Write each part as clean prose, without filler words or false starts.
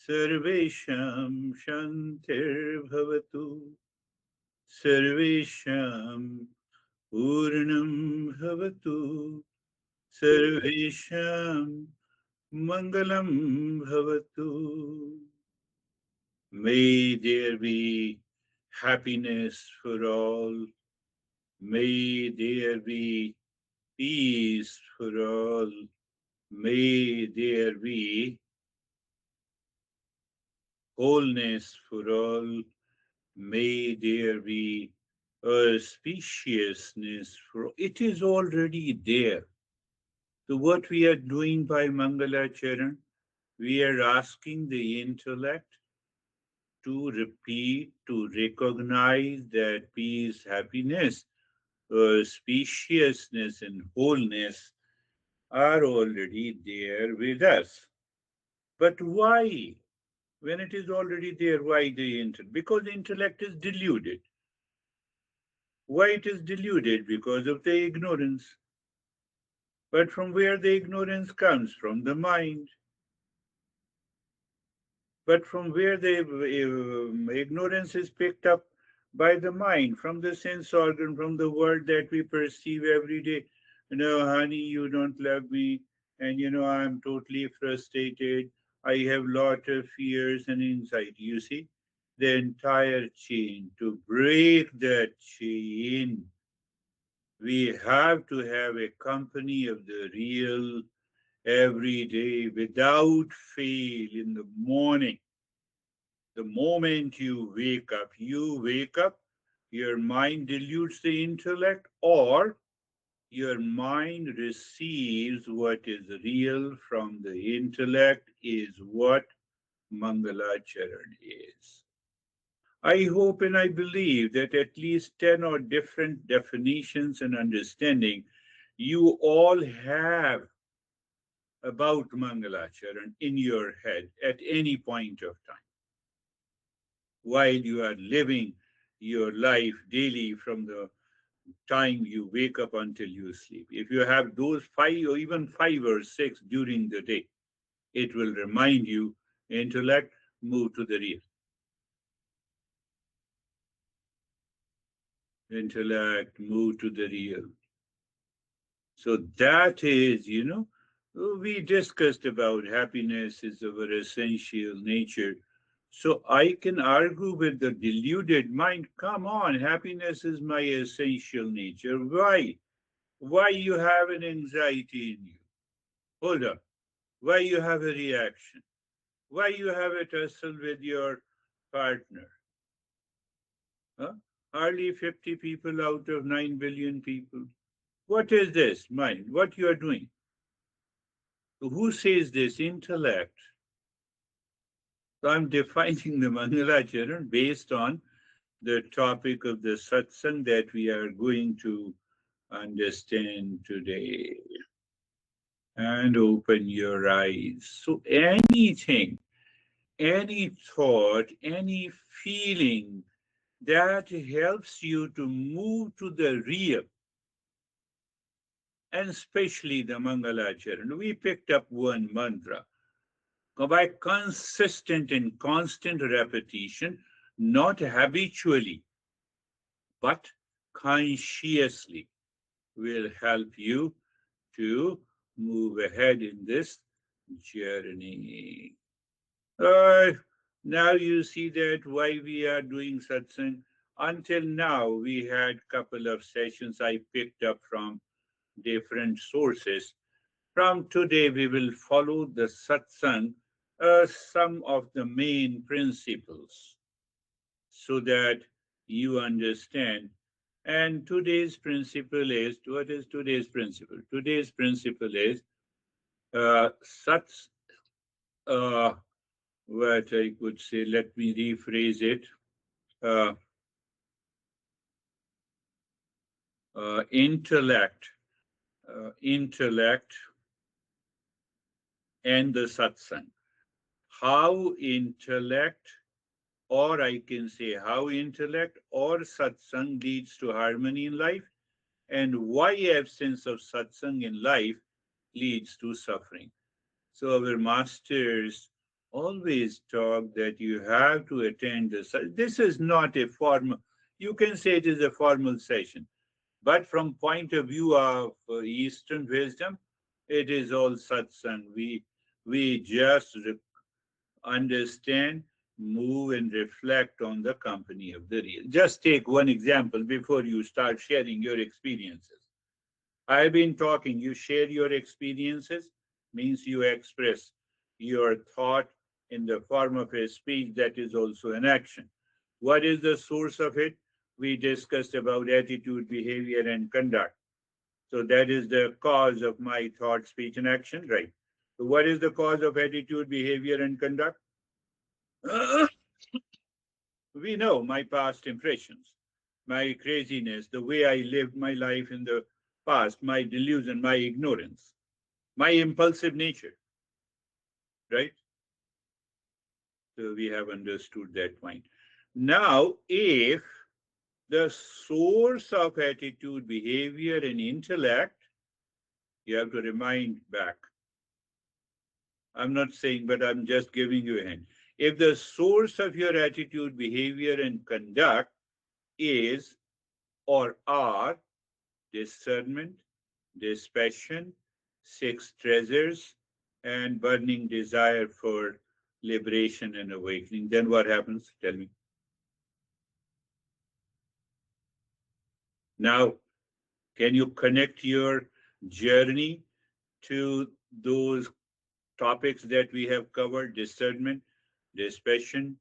Sarvesham Shantir Bhavatu Sarvesham Purnam Bhavatu Sarvesham Mangalam Bhavatu. May there be happiness for all. May there be peace for all. May there be wholeness for all. May there be auspiciousness for all. It is already there. So what we are doing by Mangala Charan, we are asking the intellect to repeat, to recognize that peace, happiness, spaciousness, and wholeness are already there with us. But why? When it is already there, why the intellect? Because the intellect is deluded. Why it is deluded? Because of the ignorance. But from where the ignorance comes? From the mind. But from where the ignorance is picked up by the mind, from the sense organ, from the world that we perceive every day. Honey, you don't love me, and I'm totally frustrated. I have lot of fears and anxiety. You see, the entire chain. To break that chain, we have to have a company of the real every day without fail in the morning. The moment you wake up, your mind dilutes the intellect, or your mind receives what is real from the intellect, is what Mangalacharan is. I hope and I believe that at least 10 or different definitions and understanding you all have about Mangalacharan in your head at any point of time while you are living your life daily from the time you wake up until you sleep. If you have those five or even five or six during the day, it will remind you intellect, move to the real. Intellect, move to the real. So that is, we discussed about happiness is our essential nature. So I can argue with the deluded mind, come on, happiness is my essential nature. Why? Why you have an anxiety in you? Hold up. Why you have a reaction? Why you have a tussle with your partner? Huh? Hardly 50 people out of 9 billion people. What is this mind? What you are doing? Who says this? Intellect. So I'm defining the Mangalacharan based on the topic of the satsang that we are going to understand today. And open your eyes. So anything, any thought, any feeling that helps you to move to the real, and especially the Mangalacharan. We picked up one mantra by consistent and constant repetition, not habitually, but consciously, will help you to move ahead in this journey. Uh, Now you see that why we are doing satsang. Until now, we had couple of sessions I picked up from different sources. From today, we will follow the satsang, some of the main principles, so that you understand. And today's principle is, what is today's principle? Today's principle is sats, uh, what I could say, let me rephrase it. Uh, Intellect, intellect and the satsang. How intellect, or I can say how intellect or satsang leads to harmony in life, and why absence of satsang in life leads to suffering. So our masters always talk that you have to attend this is not a formal, you can say it is a formal session, but from point of view of Eastern wisdom, it is all satsang. We just understand, move, and reflect on the company of the real. Just take one example before you start sharing your experiences. I've been talking, you share your experiences, means you express your thought in the form of a speech that is also an action. What is the source of it? We discussed about attitude, behavior, and conduct. So that is the cause of my thought, speech, and action, right? So what is the cause of attitude, behavior, and conduct? We know my past impressions, my craziness, the way I lived my life in the past, my delusion, my ignorance, my impulsive nature, right? So we have understood that point. Now, if the source of attitude, behavior, and intellect, you have to remind back. I'm not saying, but I'm just giving you a hint. If the source of your attitude, behavior, and conduct is or are discernment, dispassion, six treasures, and burning desire for liberation and awakening, then what happens? Tell me. Now, can you connect your journey to those topics that we have covered? Discernment, dispassion,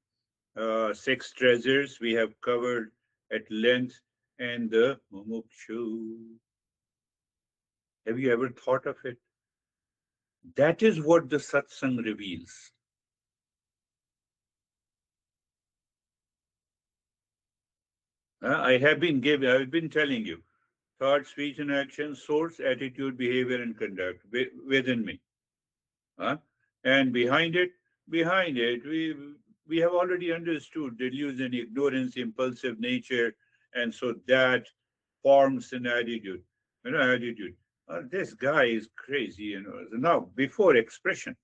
six treasures we have covered at length, and the mumukshu. Have you ever thought of it? That is what the satsang reveals. I've been telling you, thought, speech, and action, source, attitude, behavior, and conduct within me. Huh? And behind it, we have already understood delusion, ignorance, impulsive nature, and so that forms an attitude. Attitude. This guy is crazy, Now, before expression,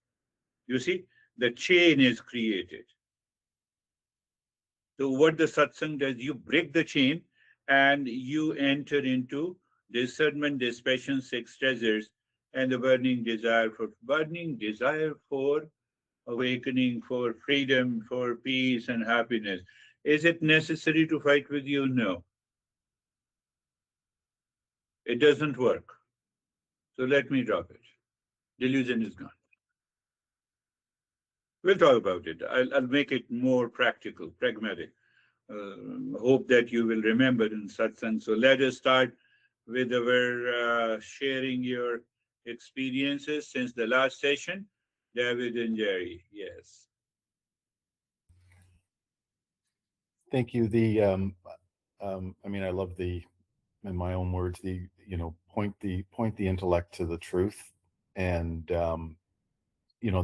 you see, the chain is created. So what the satsang does, you break the chain and you enter into discernment, dispassion, six treasures, and the burning desire for awakening, for freedom, for peace and happiness. Is it necessary to fight with you? No, it doesn't work. So let me drop it. Delusion is gone. We'll talk about it. I'll make it more practical, pragmatic. Hope that you will remember in satsang. So let us start with our sharing your experiences since the last session. David and Jerry, yes. Thank you. I mean, I love in my own words, point the intellect to the truth, and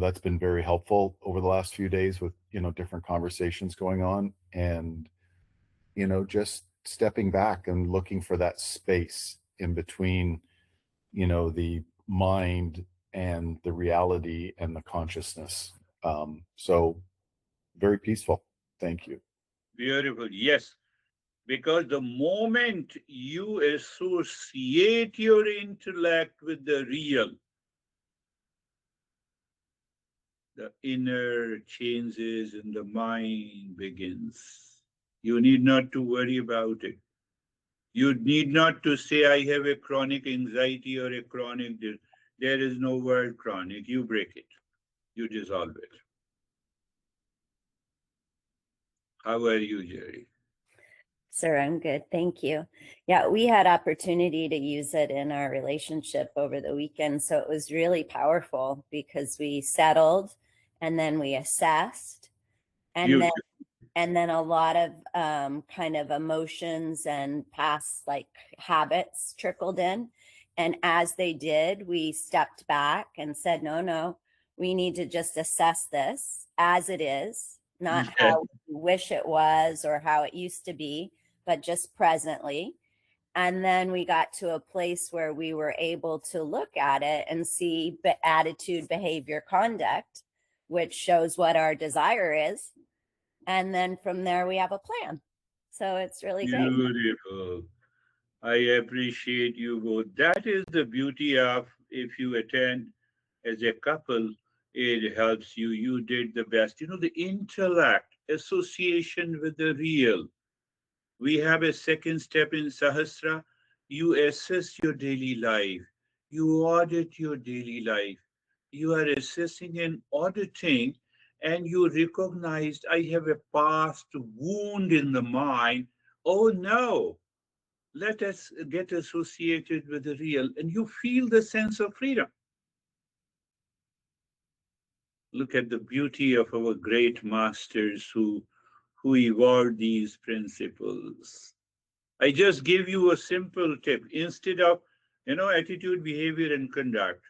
that's been very helpful over the last few days with different conversations going on, and just stepping back and looking for that space in between, the mind and the reality and the consciousness. So very peaceful. Thank you. Beautiful, yes. Because the moment you associate your intellect with the real, the inner changes in the mind begins. You need not to worry about it. You need not to say, I have a chronic anxiety or a chronic. There is no word chronic. You break it, you dissolve it. How are you, Jerry? Sir, I'm good. Thank you. Yeah, we had opportunity to use it in our relationship over the weekend. So it was really powerful because we settled and then we assessed and then Beautiful. a lot of kind of emotions and past like habits trickled in. And as they did, we stepped back and said, no, we need to just assess this as it is, not Okay. how we wish it was or how it used to be, but just presently. And then we got to a place where we were able to look at it and see attitude, behavior, conduct which shows what our desire is. And then from there, we have a plan. So it's really great. Beautiful. I appreciate you both. That is the beauty of if you attend as a couple, it helps you. You did the best. You know, the intellect, association with the real. We have a second step in Sahasra. You assess your daily life. You audit your daily life. You are assessing and auditing, and you recognized I have a past wound in the mind. Oh no, let us get associated with the real, and you feel the sense of freedom. Look at the beauty of our great masters who evolved these principles. I just give you a simple tip. Instead of, attitude, behavior, and conduct,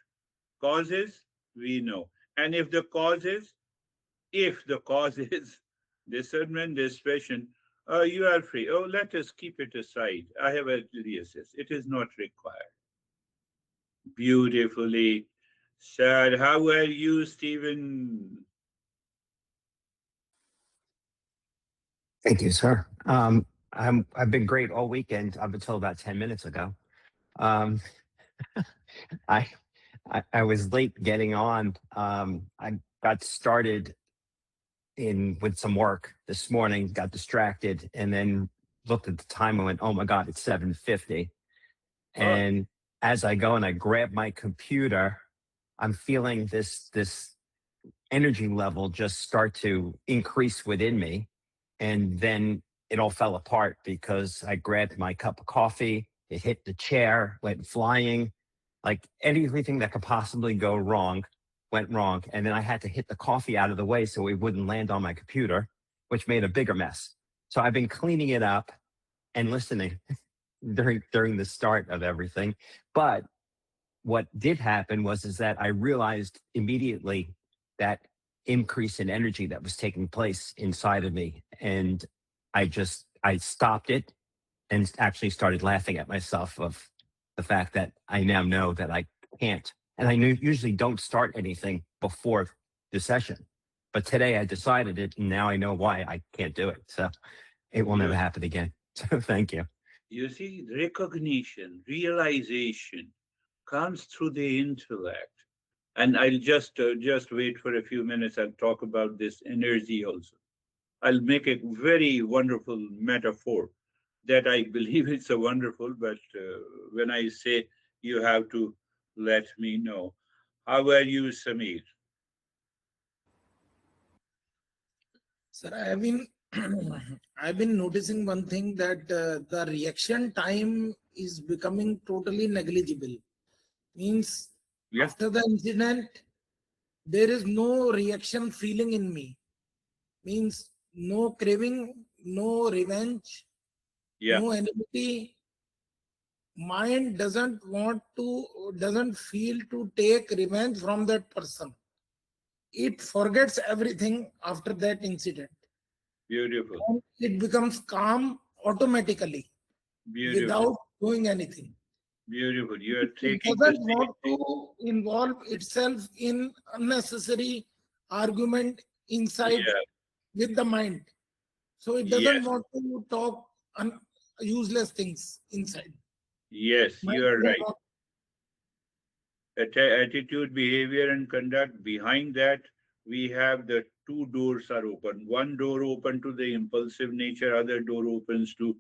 causes, we know. And if the cause is discernment, discretion, you are free. Oh, let us keep it aside. I have a reassess. It is not required. Beautifully said. How are you, Stephen? Thank you, sir. I've been great all weekend up until about 10 minutes ago. Um, I, I was late getting on. I got started in with some work this morning, got distracted, and then looked at the time and went, "Oh my God, it's 7:50." Oh, And as I go and I grab my computer, I'm feeling this energy level just start to increase within me. And then it all fell apart because I grabbed my cup of coffee, it hit the chair, went flying, like anything that could possibly go wrong went wrong. And then I had to hit the coffee out of the way so it wouldn't land on my computer, which made a bigger mess. So I've been cleaning it up and listening during the start of everything. But what did happen was is that I realized immediately that increase in energy that was taking place inside of me. And I stopped it and actually started laughing at myself of the fact that I now know that I can't. And usually don't start anything before the session. But today I decided it, and now I know why I can't do it. So it will never you, happen again. So thank you. you see, recognition, realization comes through the intellect. And I'll just wait for a few minutes. I'll talk about this energy also. I'll make a very wonderful metaphor that I believe it's a wonderful, but when I say you have to let me know. How are you, Samir? Sir, I've been noticing one thing that the reaction time is becoming totally negligible. Means Yeah, after the incident, there is no reaction feeling in me. Means no craving, no revenge, yeah, no enmity. Mind doesn't feel to take revenge from that person. It forgets everything after that incident. beautiful, And it becomes calm automatically beautiful, without doing anything. beautiful. You are It taking the doesn't same want thing. to involve itself in unnecessary argument inside Yeah, with the mind. So it doesn't yes, want to talk useless things inside. yes, Mind you are don't right. want. Attitude, behavior, and conduct. Behind that, we have the two doors are open. One door open to the impulsive nature, other door opens to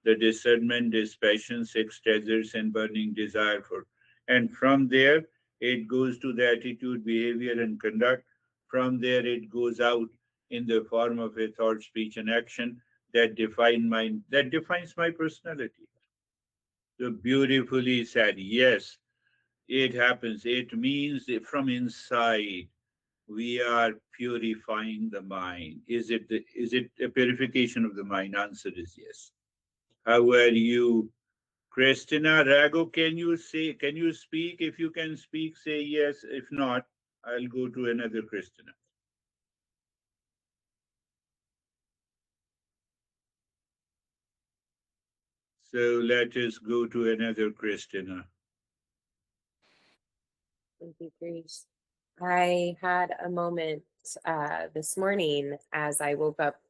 the discernment, dispassion, six treasures, and burning desire for. And from there, it goes to the attitude, behavior, and conduct. From there, it goes out in the form of a thought, speech, and action that defines my personality. So beautifully said. Yes, it happens. It means that from inside we are purifying the mind. Is it a purification of the mind? Answer is yes. How are you, Christina? Rago, can you speak? If you can speak, say yes. If not, I'll go to another Christina. So let us go to another Christina. Thank you, Girish. I had a moment this morning as I woke up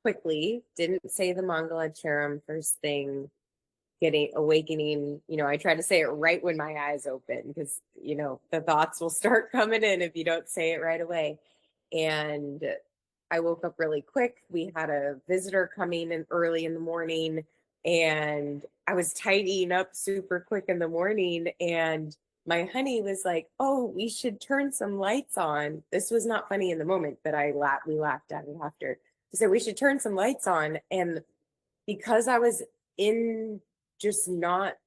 quickly, didn't say the Mangalacharam first thing, awakening. I try to say it right when my eyes open because, the thoughts will start coming in if you don't say it right away. And I woke up really quick. We had a visitor coming in early in the morning, and I was tidying up super quick in the morning. And my honey was like, "Oh, we should turn some lights on." This was not funny in the moment, but we laughed at it after. He said, "We should turn some lights on." And because I was in just not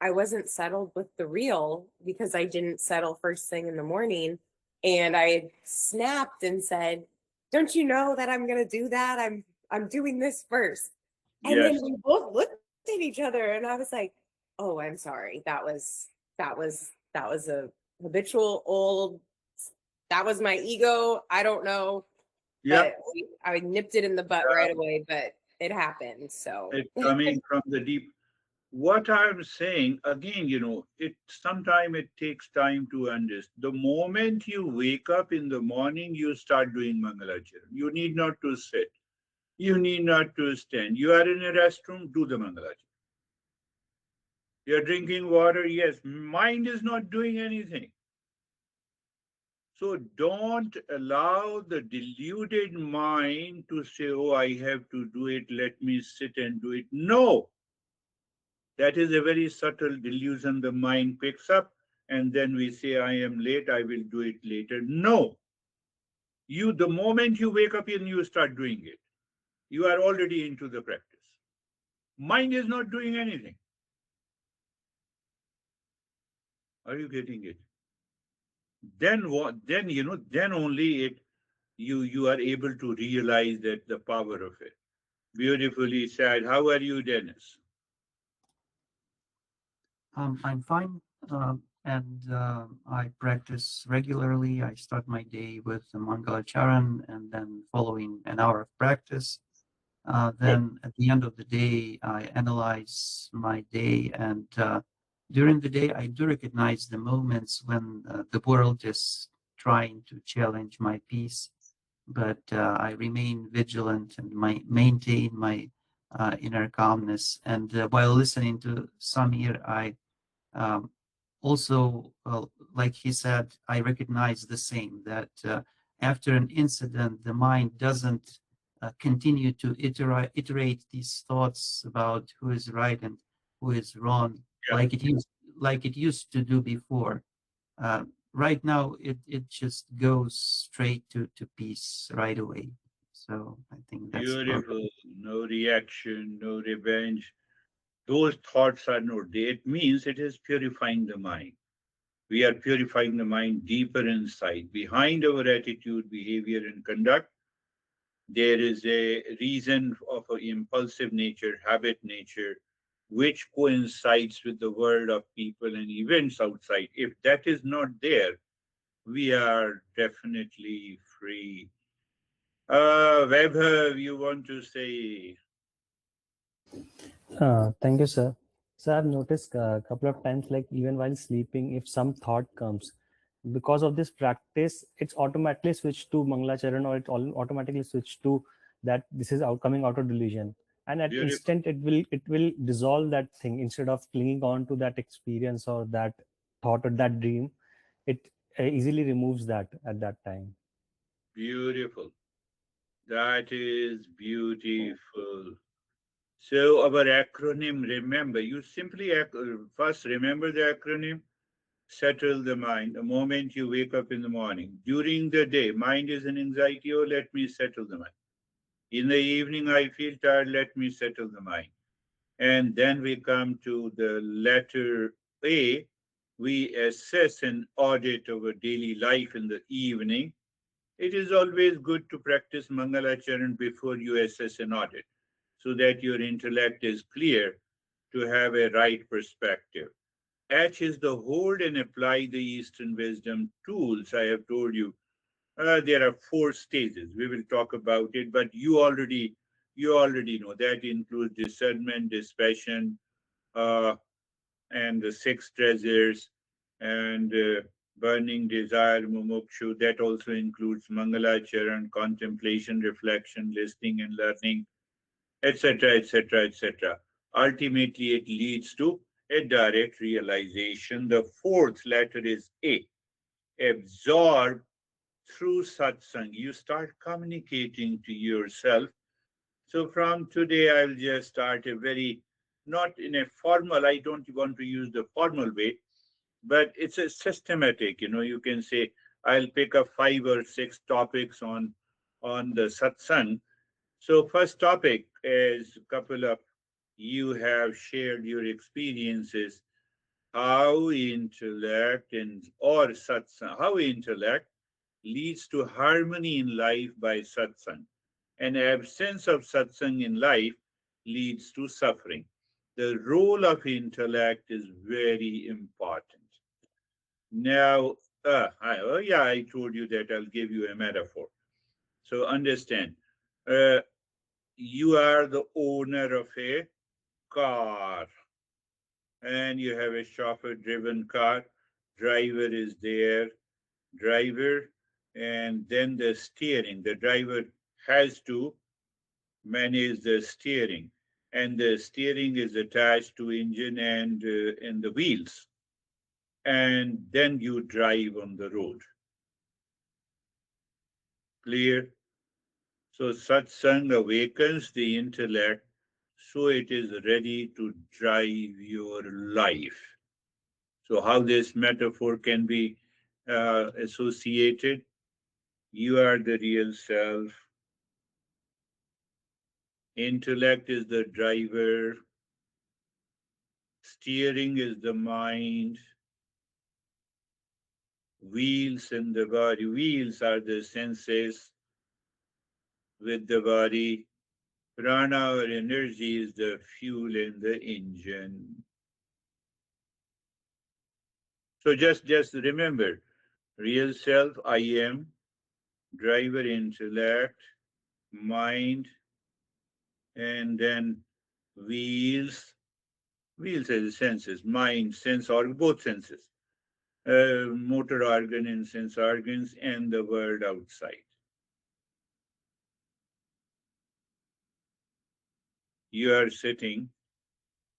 I wasn't settled with the real because I didn't settle first thing in the morning. And I snapped and said, "Don't you know that I'm gonna do that? I'm doing this first." And Yes. then we both looked at each other and I was like, "Oh, I'm sorry. That was a habitual old that was my ego. I don't know." Yeah. But I nipped it in the butt right away, but it happened. So It's coming from the deep. What I'm saying again, it sometimes it takes time to understand. The moment you wake up in the morning, you start doing Mangalacharan. You need not to sit. You need not to stand. You are in a restroom, do the Mangalacharan. You're drinking water, yes. Mind is not doing anything. So don't allow the deluded mind to say, "Oh, I have to do it. Let me sit and do it." No, that is a very subtle delusion the mind picks up. And then we say, "I am late. I will do it later." No, the moment you wake up and you start doing it, you are already into the practice. Mind is not doing anything. Are you getting it? Then what? Then then only you are able to realize that the power of it. Beautifully said. How are you, Dennis? I'm fine, and I practice regularly. I start my day with the Mangalacharan, and then following an hour of practice, Good. then at the end of the day, I analyze my day, and during the day, I do recognize the moments when the world is trying to challenge my peace, but I remain vigilant and maintain my inner calmness. And while listening to Samir, I also, like he said, I recognize the same, that after an incident, the mind doesn't continue to iterate these thoughts about who is right and who is wrong, Yeah. like it used to do before. Right now, it just goes straight to peace right away. So I think that's about Beautiful. No reaction, no revenge. Those thoughts are not there. It means it is purifying the mind. We are purifying the mind deeper inside. Behind our attitude, behavior, and conduct, there is a reason of an impulsive nature, habit nature, which coincides with the world of people and events outside. If that is not there, we are definitely free. Vaibhav, you want to say? Thank you, sir. So I've noticed a couple of times, like even while sleeping, if some thought comes, because of this practice, it's automatically switched to Mangalacharan, or it automatically switched to that this is coming out of delusion, and at Beautiful. instant it will dissolve that thing instead of clinging on to that experience or that thought or that dream. It easily removes that at that time. Beautiful. That is beautiful. So our acronym, remember, you simply first remember the acronym, settle the mind. The moment you wake up in the morning, during the day, mind is in anxiety, oh, let me settle the mind. In the evening, I feel tired, let me settle the mind. And then we come to the letter A. We assess and audit our daily life in the evening. It is always good to practice Mangalacharan before you assess and audit, so that your intellect is clear to have a right perspective. H is the hold and apply the Eastern wisdom tools. I have told you there are four stages. We will talk about it, but you already know that includes discernment, dispassion, and the six treasures, and burning desire, mumukshu. That also includes mangalacharan, contemplation, reflection, listening and learning, etc., etc., etc. Ultimately, it leads to a direct realization. The fourth letter is A. Absorb through satsang. You start communicating to yourself. So from today, I'll just start a very, not in a formal, I don't want to use the formal way, but it's a systematic, you can say, I'll pick up 5 or 6 topics on the satsang. So first topic is a couple of you have shared your experiences, how intellect and or satsang, how intellect leads to harmony in life by satsang. An absence of satsang in life leads to suffering. The role of intellect is very important. Now, I told you that I'll give you a metaphor. So understand, uh, you are the owner of a car and you have a chauffeur driven car. Driver is there, driver, and then the steering. The driver has to manage the steering, and the steering is attached to engine and the wheels, and then you drive on the road. Clear? So satsang awakens the intellect so it is ready to drive your life. So how this metaphor can be associated? You are the real self. Intellect is the driver. Steering is the mind. Wheels in the body. Wheels are the senses with the body. Prana or energy is the fuel in the engine. So just remember, real self, I am, driver intellect, mind, and then wheels. Wheels are the senses, mind, sense organ, both senses. Motor organ and sense organs, and the world outside. You are sitting,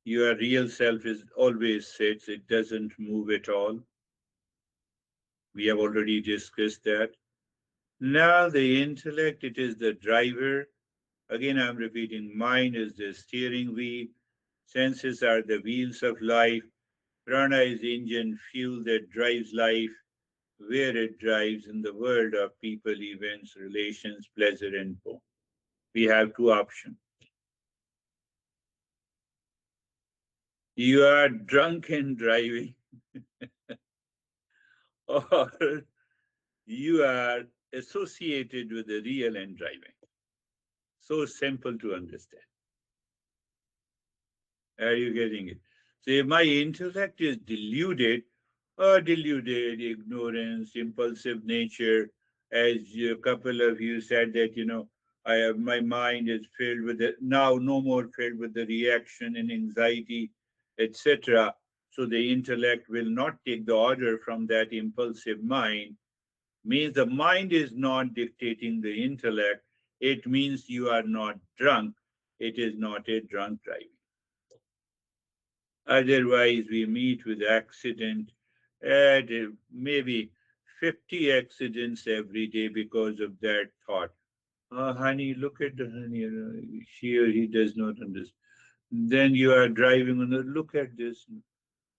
your real self is always sits, it doesn't move at all. We have already discussed that. Now the intellect, it is the driver. Again, I'm repeating, mind is the steering wheel, senses are the wheels of life, prana is engine, fuel that drives life, where it drives in the world of people, events, relations, pleasure, and pain. We have 2 options. You are drunk and driving, or you are associated with the real and driving. So simple to understand. Are you getting it? So if my intellect is deluded, or deluded, ignorance, impulsive nature, as a couple of you said that, I have my mind is filled with it now, no more filled with the reaction and anxiety, etc. So the intellect will not take the order from that impulsive mind. Means the mind is not dictating the intellect. It means you are not drunk. It is not a drunk driving. Otherwise, we meet with accident at maybe 50 accidents every day because of that thought. Oh, honey, look at the honey. She or he does not understand. Then you are driving and look at this.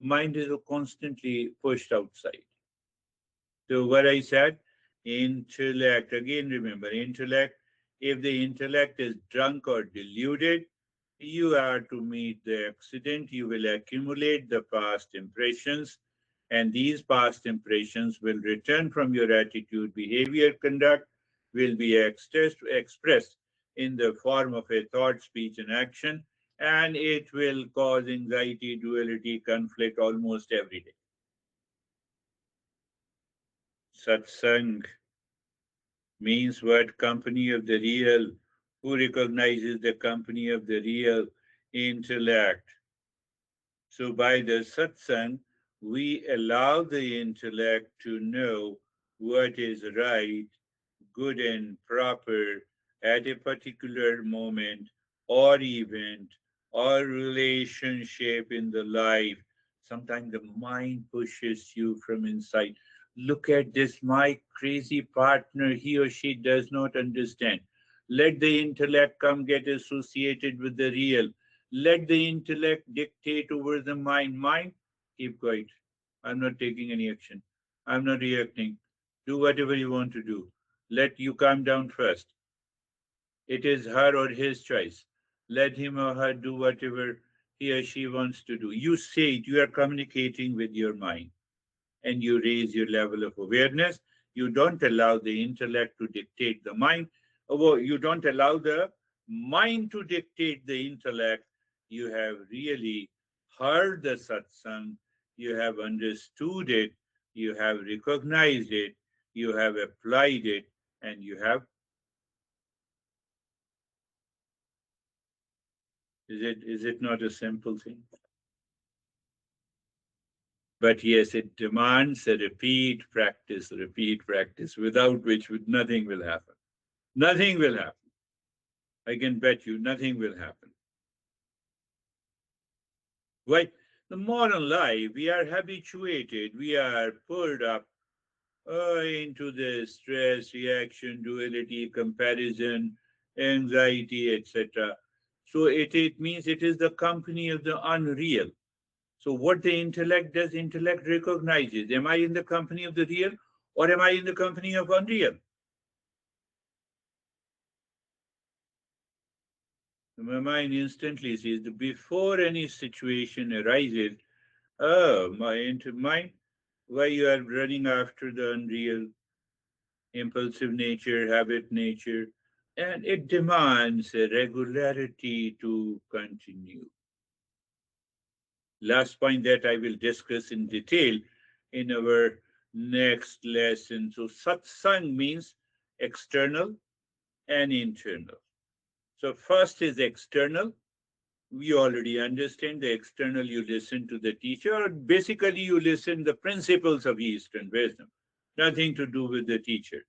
Mind is constantly pushed outside. So what I said, intellect, again remember, intellect, if the intellect is drunk or deluded, you are to meet the accident, you will accumulate the past impressions, and these past impressions will return from your attitude, behavior, conduct, will be expressed in the form of a thought, speech, and action, and it will cause anxiety, duality, conflict almost every day. Satsang means what? Company of the real. Who recognizes the company of the real? Intellect. So by the satsang, We allow the intellect to know what is right, good and proper at a particular moment or event or relationship in the life. Sometimes the mind pushes you from inside. Look at this, my crazy partner, he or she does not understand. Let the intellect come get associated with the real. Let the intellect dictate over the mind. Mind, keep quiet. I'm not taking any action. I'm not reacting. Do whatever you want to do. Let you calm down first. It is her or his choice. Let him or her do whatever he or she wants to do. You say it, you are communicating with your mind and you raise your level of awareness. You don't allow the intellect to dictate the mind. You don't allow the mind to dictate the intellect. You have really heard the satsang, you have understood it, you have recognized it, you have applied it, and you have. Is it not a simple thing? But yes, it demands a repeat practice, without which nothing will happen. Nothing will happen. I can bet you nothing will happen. Why? The modern life, we are habituated, we are pulled up into the stress, reaction, duality, comparison, anxiety, etc. So it means it is the company of the unreal. So what the intellect does, intellect recognizes. Am I in the company of the real or am I in the company of unreal? My mind instantly says that before any situation arises, oh, mind, why you are running after the unreal, impulsive nature, habit nature, and it demands a regularity to continue. Last point that I will discuss in detail in our next lesson. So satsang means external and internal. So first is external. We already understand the external, you listen to the teacher, or basically you listen the principles of Eastern wisdom, nothing to do with the teacher.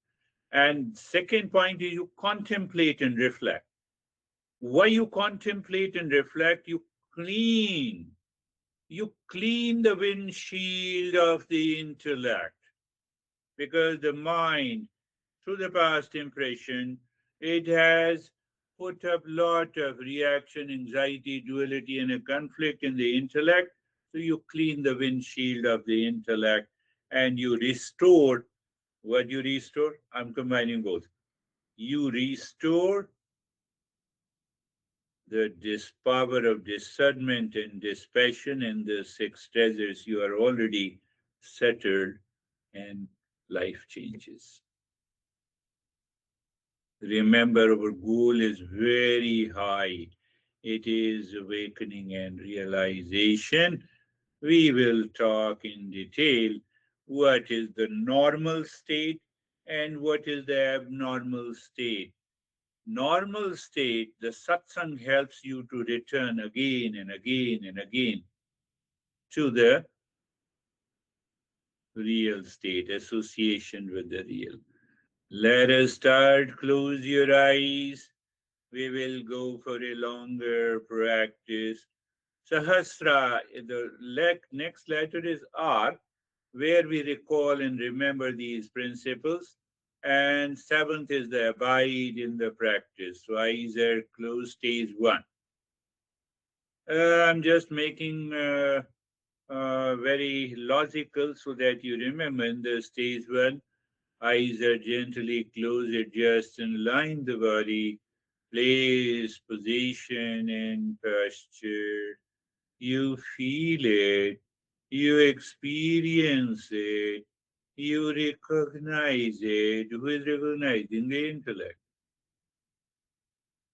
And second point is you contemplate and reflect. Why you contemplate and reflect? You clean the windshield of the intellect, because the mind, through the past impression, it has put up lot of reaction, anxiety, duality, and a conflict in the intellect. So you clean the windshield of the intellect and you restore. What you restore? I'm combining both. You restore this power of discernment and dispassion and the six treasures. You are already settled and life changes. Remember, our goal is very high. It is awakening and realization. We will talk in detail what is the normal state and what is the abnormal state. Normal state, the satsang helps you to return again and again and again to the real state, association with the real. Let us start. Close your eyes. We will go for a longer practice. Sahasra, the next letter is R, where we recall and remember these principles. And seventh is the abide in the practice. So eyes are closed, stage one. I'm just making very logical so that you remember in the stage one. Eyes are gently closed, adjust and line the body, place, position, and posture. You feel it, you experience it, you recognize it. Who is recognizing? The intellect.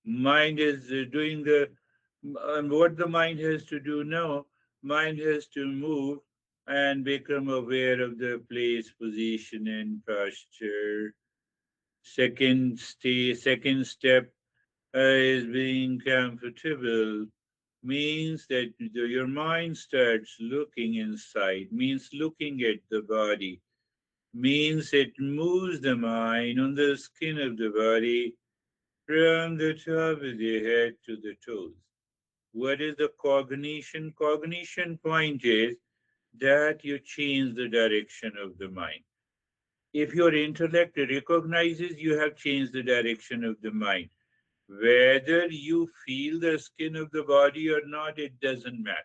Mind is doing and what the mind has to do now, mind has to move and become aware of the place, position, and posture. Second step is being comfortable means that your mind starts looking inside, means looking at the body, means it moves the mind on the skin of the body from the top of the head to the toes. What is the cognition? Cognition point is that you change the direction of the mind. If your intellect recognizes you have changed the direction of the mind, whether you feel the skin of the body or not, it doesn't matter.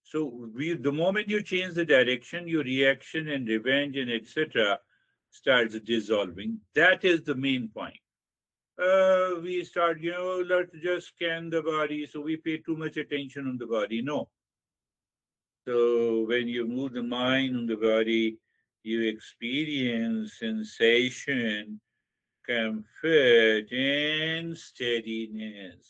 So the moment you change the direction, your reaction and revenge and etc. starts dissolving. That is the main point. We start, let's just scan the body. So we pay too much attention on the body. No. So when you move the mind on the body, you experience sensation, comfort, and steadiness.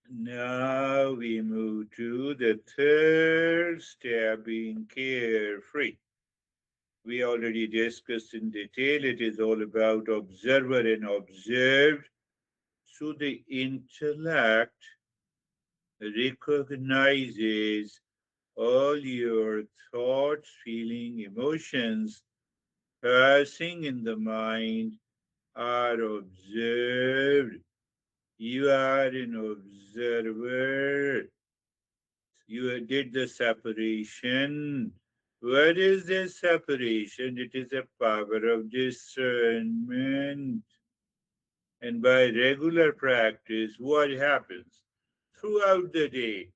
Now we move to the third step, being carefree. We already discussed in detail. It is all about observer and observed. So the intellect recognizes all your thoughts, feeling, emotions passing in the mind are observed. You are an observer. You did the separation. What is this separation? It is a power of discernment. And by regular practice, what happens? Throughout the day,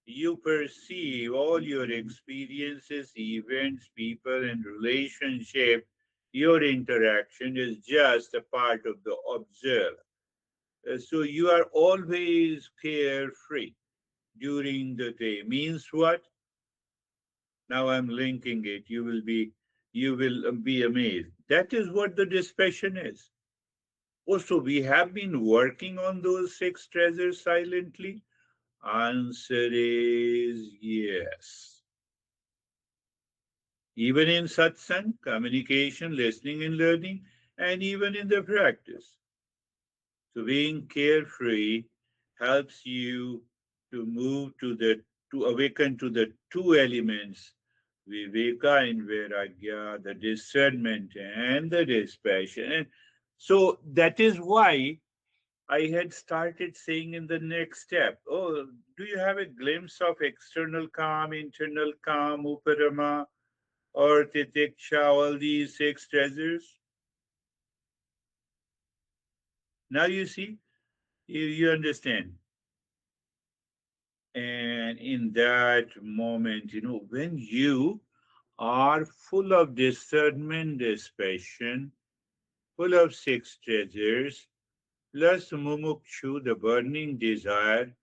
you perceive all your experiences, events, people, and relationship. Your interaction is just a part of the observer. So you are always carefree during the day. Means what? Now I'm linking it. You will be amazed. That is what the dispassion is. Also, we have been working on those six treasures silently. Answer is yes. Even in satsang, communication, listening and learning, and even in the practice. So being carefree helps you to move to awaken to the two elements, viveka and vairagya, the discernment and the dispassion. And so that is why I had started saying in the next step, oh, do you have a glimpse of external calm, internal calm, uparama, or titiksha, all these six treasures? Now you see, you understand. And in that moment, when you are full of discernment, dispassion, full of six treasures, plus mumukshu, the burning desire,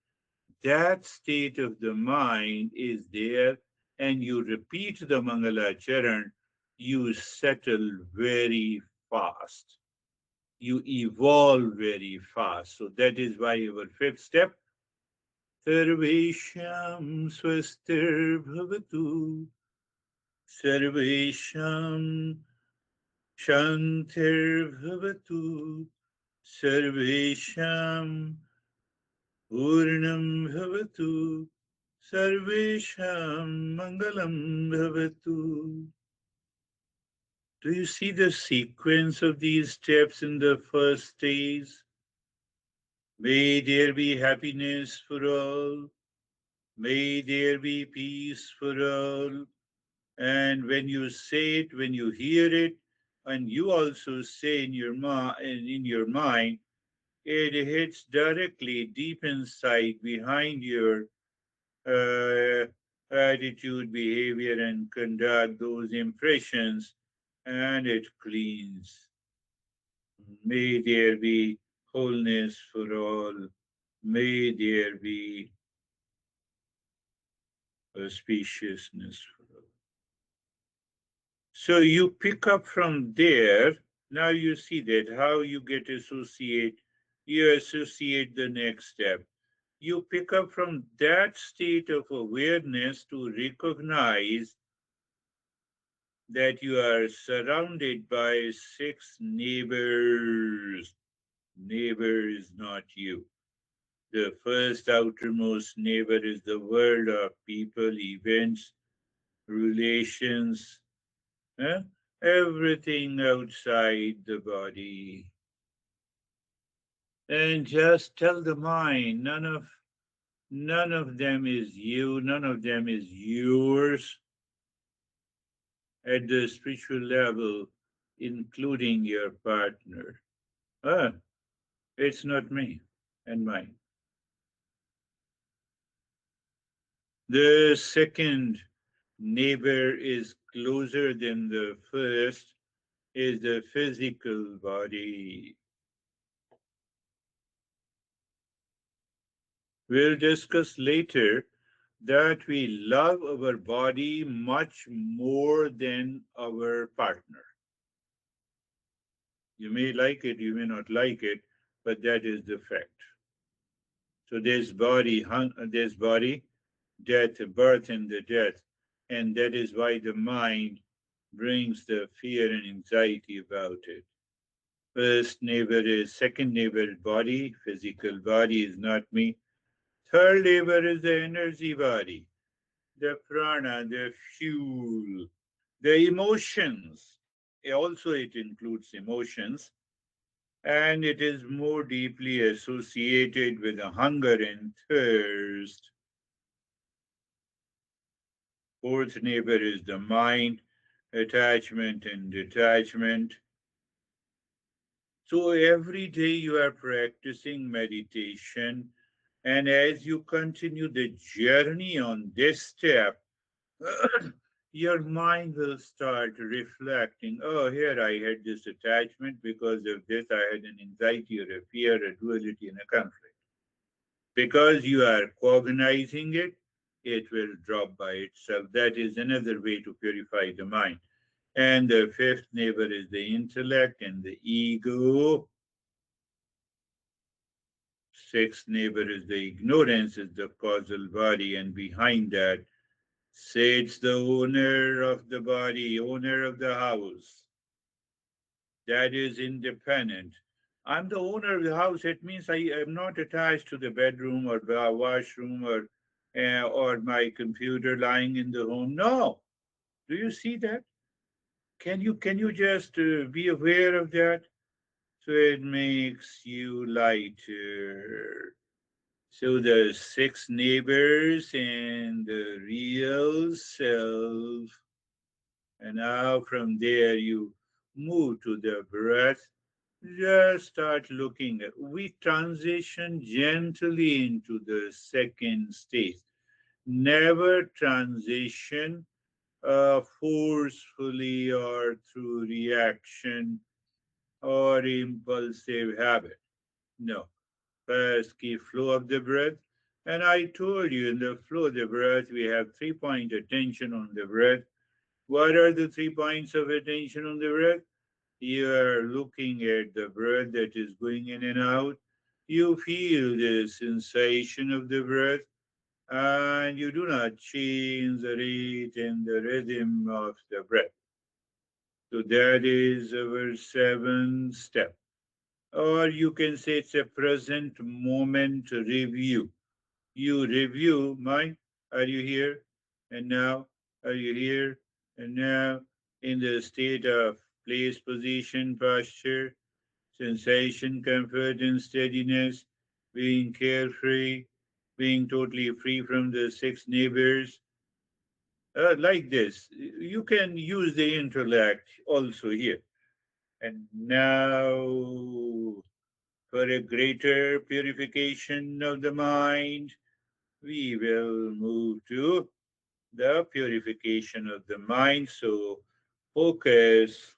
that state of the mind is there, and you repeat the Mangala Charan, you settle very fast. You evolve very fast. So that is why our fifth step, Sarvesham Swastir Bhavatu, Sarvesham Shantir Bhavatu, Sarvesham Purnam Bhavatu, Sarvesham Mangalam Bhavatu. Do you see the sequence of these steps in the first stage? May there be happiness for all. May there be peace for all. And when you say it, when you hear it, and you also say in your mind, it hits directly deep inside behind your uh, attitude, behavior, and conduct, those impressions, and it cleans. May there be wholeness for all. May there be auspiciousness for all. So you pick up from there. Now you see that how you get associate. You associate the next step. You pick up from that state of awareness to recognize that you are surrounded by six neighbors. Neighbor is not you. The first outermost neighbor is the world of people, events, relations, eh? Everything outside the body. And just tell the mind, none of them is you, none of them is yours at the spiritual level, including your partner. Ah, it's not me and mine. The second neighbor is closer than the first, is the physical body. We'll discuss later that we love our body much more than our partner. You may like it, you may not like it, but that is the fact. So there's body, death, birth, and the death, and that is why the mind brings the fear and anxiety about it. First neighbor is second neighbor is body, physical body is not me. Third neighbor is the energy body, the prana, the fuel, the emotions. Also, it includes emotions, and it is more deeply associated with the hunger and thirst. Fourth neighbor is the mind, attachment and detachment. So every day you are practicing meditation, and as you continue the journey on this step, your mind will start reflecting, oh, here I had this attachment, because of this I had an anxiety or a fear, a duality, and a conflict. Because you are cognizing it, it will drop by itself. That is another way to purify the mind. And the fifth neighbor is the intellect and the ego. Sixth neighbor is the ignorance, is the causal body, and behind that sits the owner of the body, owner of the house. That is independent. I'm the owner of the house. It means I am not attached to the bedroom or the washroom or my computer lying in the home. No. Do you see that? Can you just be aware of that? So it makes you lighter. So the six neighbors and the real self. And now from there you move to the breath. Just start looking at. We transition gently into the second stage. Never transition forcefully or through reaction or impulsive habit. No. First, keep flow of the breath. And I told you in the flow of the breath, we have 3 point attention on the breath. What are the 3 points of attention on the breath? You are looking at the breath that is going in and out. You feel the sensation of the breath, and you do not change the rate and the rhythm of the breath. So that is our seventh step. Or you can say it's a present moment review. You review, mind, are you here? And now, are you here? And now, in the state of place, position, posture, sensation, comfort, and steadiness, being carefree, being totally free from the six neighbors. Like this, you can use the intellect also here. And now, for a greater purification of the mind, we will move to the purification of the mind. So focus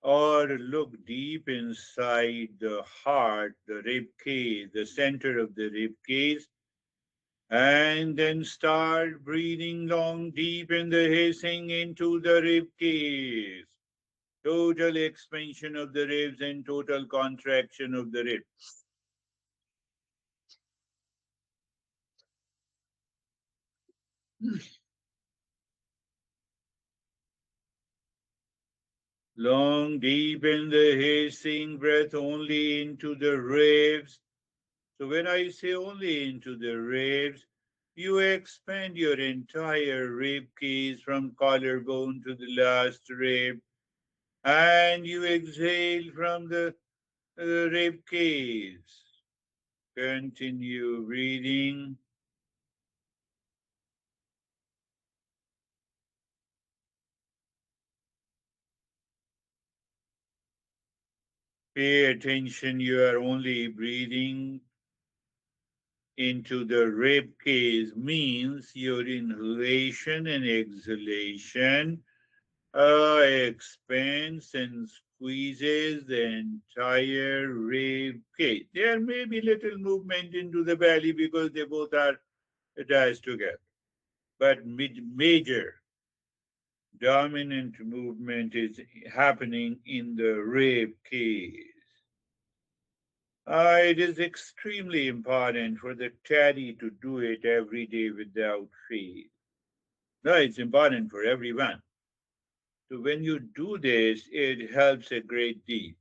or look deep inside the heart, the rib cage, the center of the rib cage, and then start breathing long, deep in the hissing into the rib cage. Total expansion of the ribs and total contraction of the ribs. Long, deep in the hissing breath only into the ribs. So when I say only into the ribs, you expand your entire rib cage from collarbone to the last rib, and you exhale from the rib cage. Continue breathing. Pay attention, you are only breathing into the rib cage, means your inhalation and exhalation expands and squeezes the entire rib cage. There may be little movement into the belly because they both are attached together, but major dominant movement is happening in the rib cage. It is extremely important for the caddy to do it every day without fail. No, it's important for everyone. So when you do this, it helps a great deal.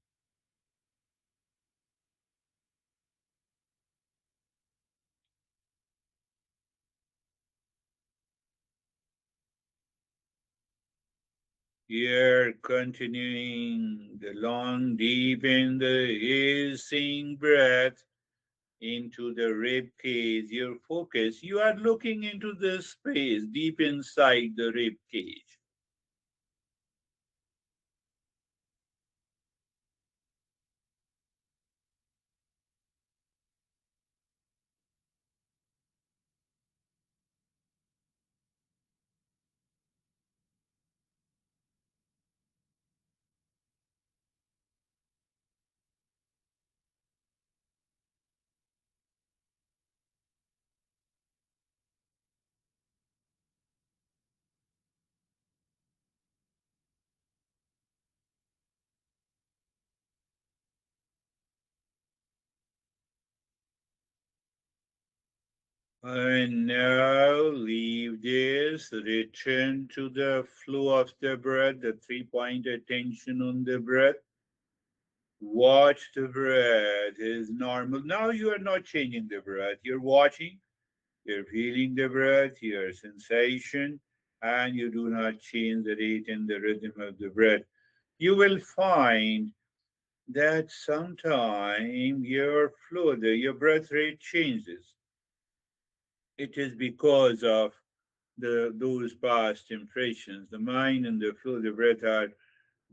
Here, continuing the long, deep in the hissing breath into the rib cage, your focus, you are looking into the space deep inside the rib cage. And now leave this, return to the flow of the breath, the 3-point attention on the breath. Watch the breath is normal. Now you are not changing the breath. You're watching, you're feeling the breath, your sensation, and you do not change the rate and the rhythm of the breath. You will find that sometime your flow, your breath rate changes. It is because of those past impressions. The mind and the flow of the breath are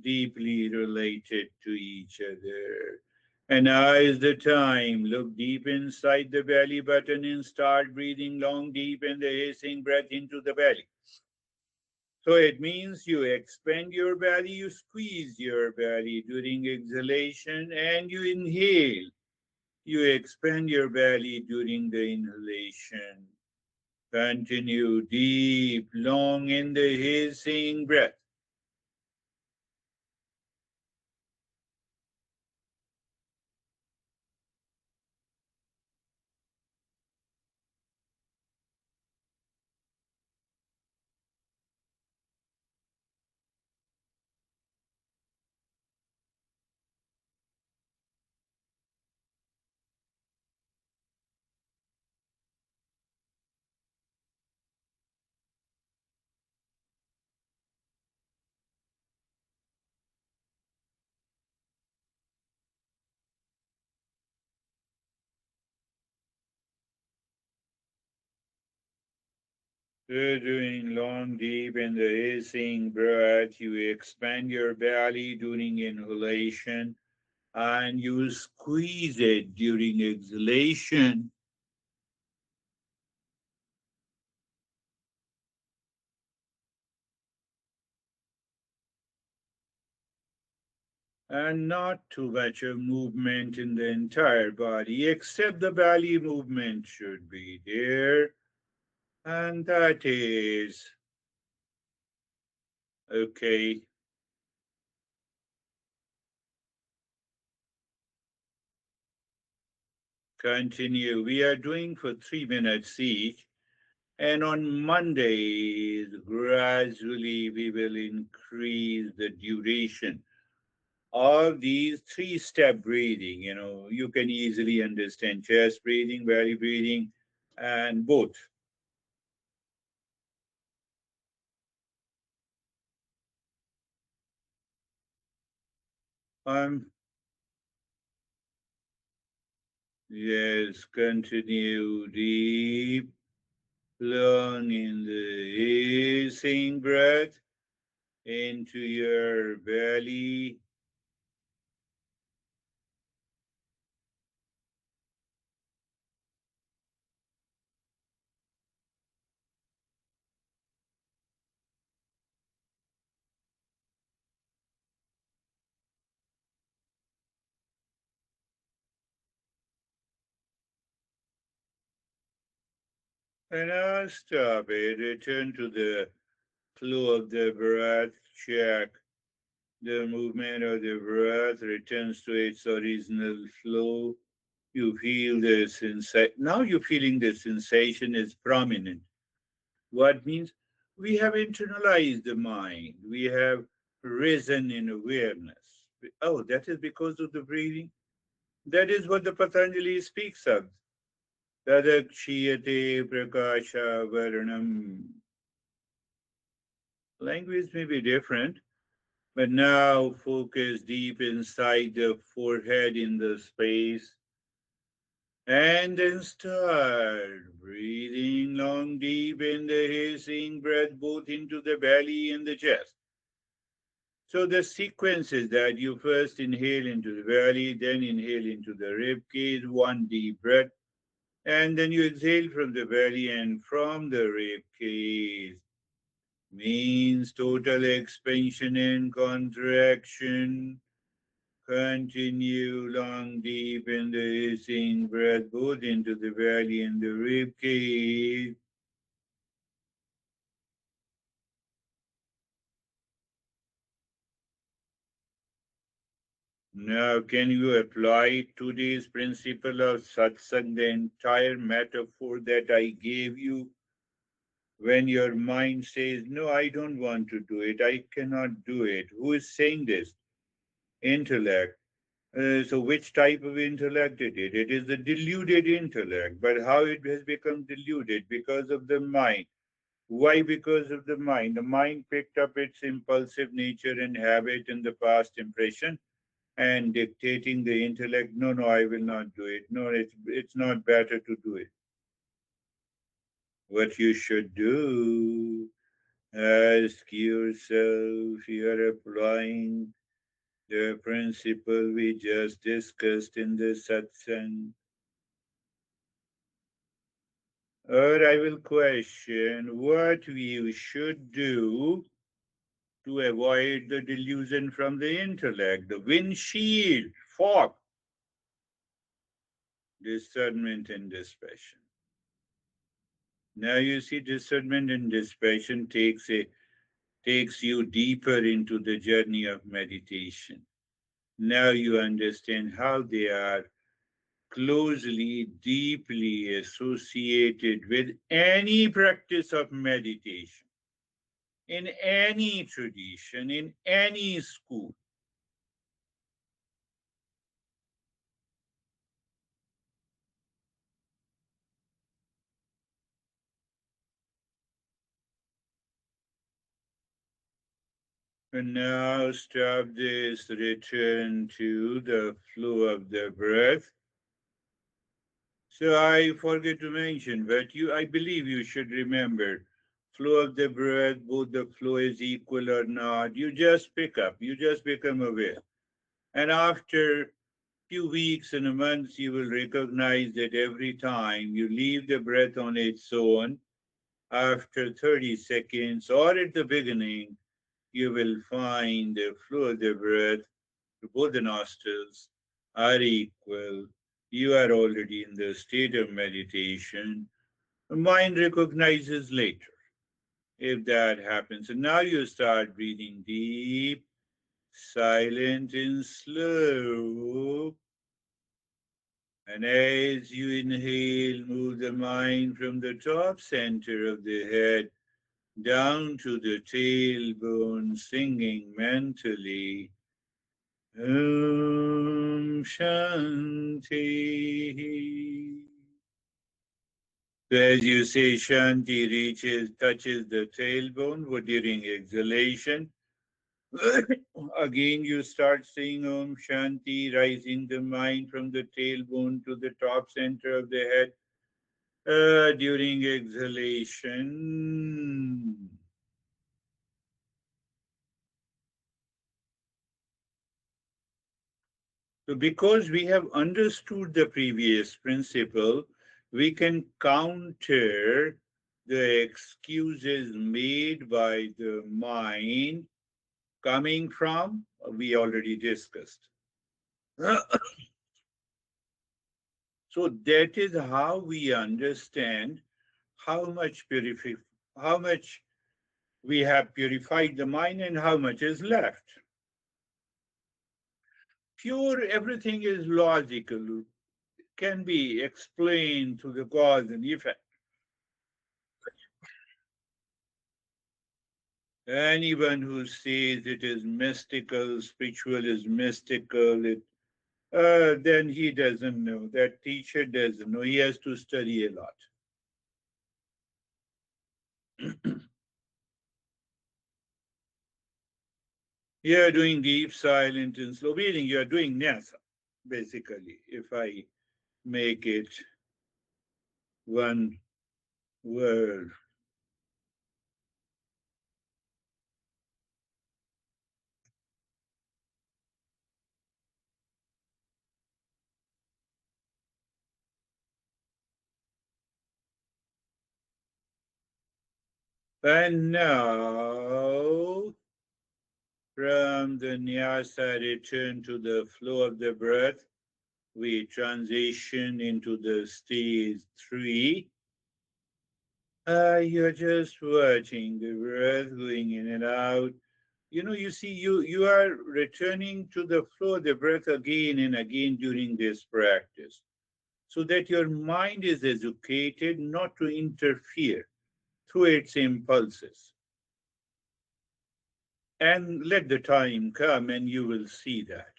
deeply related to each other. And now is the time. Look deep inside the belly button and start breathing long, deep in the hissing breath into the belly. So it means you expand your belly, you squeeze your belly during exhalation, and you inhale. You expand your belly during the inhalation. Continue deep, long in the hissing breath. So doing long, deep in the hissing breath, you expand your belly during inhalation and you squeeze it during exhalation. And not too much of movement in the entire body, except the belly movement should be there. And that is okay. Continue. We are doing for 3 minutes each. And on Mondays, gradually we will increase the duration. All these three-step breathing, you can easily understand chest breathing, belly breathing, and both. Um, yes, continue deep, long in the easing breath into your belly. And now stop it. Return to the flow of the breath. Check the movement of the breath returns to its original flow. You feel the sensation. Now you're feeling the sensation is prominent. What means we have internalized the mind. We have risen in awareness. Oh, that is because of the breathing. That is what the Patanjali speaks of. Tadakshiyate prakasha varanam. Language may be different, but now focus deep inside the forehead in the space. And then start breathing long, deep in the hissing breath, both into the belly and the chest. So the sequence is that you first inhale into the belly, then inhale into the rib cage, one deep breath, and then you exhale from the belly and from the rib cage. Means total expansion and contraction. Continue long, deep in the hissing breath, both into the belly and the rib cage. Now, can you apply today's principle of satsang, the entire metaphor that I gave you? When your mind says, no, I don't want to do it, I cannot do it. Who is saying this? Intellect. So which type of intellect it is? It is the deluded intellect. But how it has become deluded? Because of the mind. Why? Because of the mind. The mind picked up its impulsive nature and habit in the past impression and dictating the intellect, no, no, I will not do it. No, it's not better to do it. What you should do, ask yourself, you are applying the principle we just discussed in the satsang. Or I will question what you should do to avoid the delusion from the intellect, the windshield, fog, discernment and dispassion. Now you see discernment and dispassion takes you deeper into the journey of meditation. Now you understand how they are closely, deeply associated with any practice of meditation, in any tradition, in any school. And now stop this, return to the flow of the breath. So I forget to mention, but I believe you should remember, flow of the breath, both the flow is equal or not. You just pick up, you just become aware. And after few weeks and months, you will recognize that every time you leave the breath on its own, after 30 seconds or at the beginning, you will find the flow of the breath to both the nostrils are equal. You are already in the state of meditation. The mind recognizes later if that happens. And now you start breathing deep, silent, and slow. And as you inhale, move the mind from the top center of the head down to the tailbone, singing mentally, Om Shanti. So as you say, Shanti touches the tailbone during exhalation. Again, you start saying Om Shanti, rising the mind from the tailbone to the top center of the head during exhalation. So, because we have understood the previous principle, we can counter the excuses made by the mind coming from, we already discussed. So that is how we understand how much how much we have purified the mind and how much is left. Pure, everything is logical, can be explained to the cause and effect. Anyone who says it is mystical, spiritual is mystical, then he doesn't know. That teacher doesn't know. He has to study a lot. You are doing deep, silent, and slow breathing. You are doing nyasa, basically, if I make it one word. And now, from the nyasa return to the flow of the breath, we transition into the stage 3. You're just watching the breath going in and out. You see, you are returning to the flow of the breath again and again during this practice, so that your mind is educated not to interfere through its impulses. And let the time come and you will see that.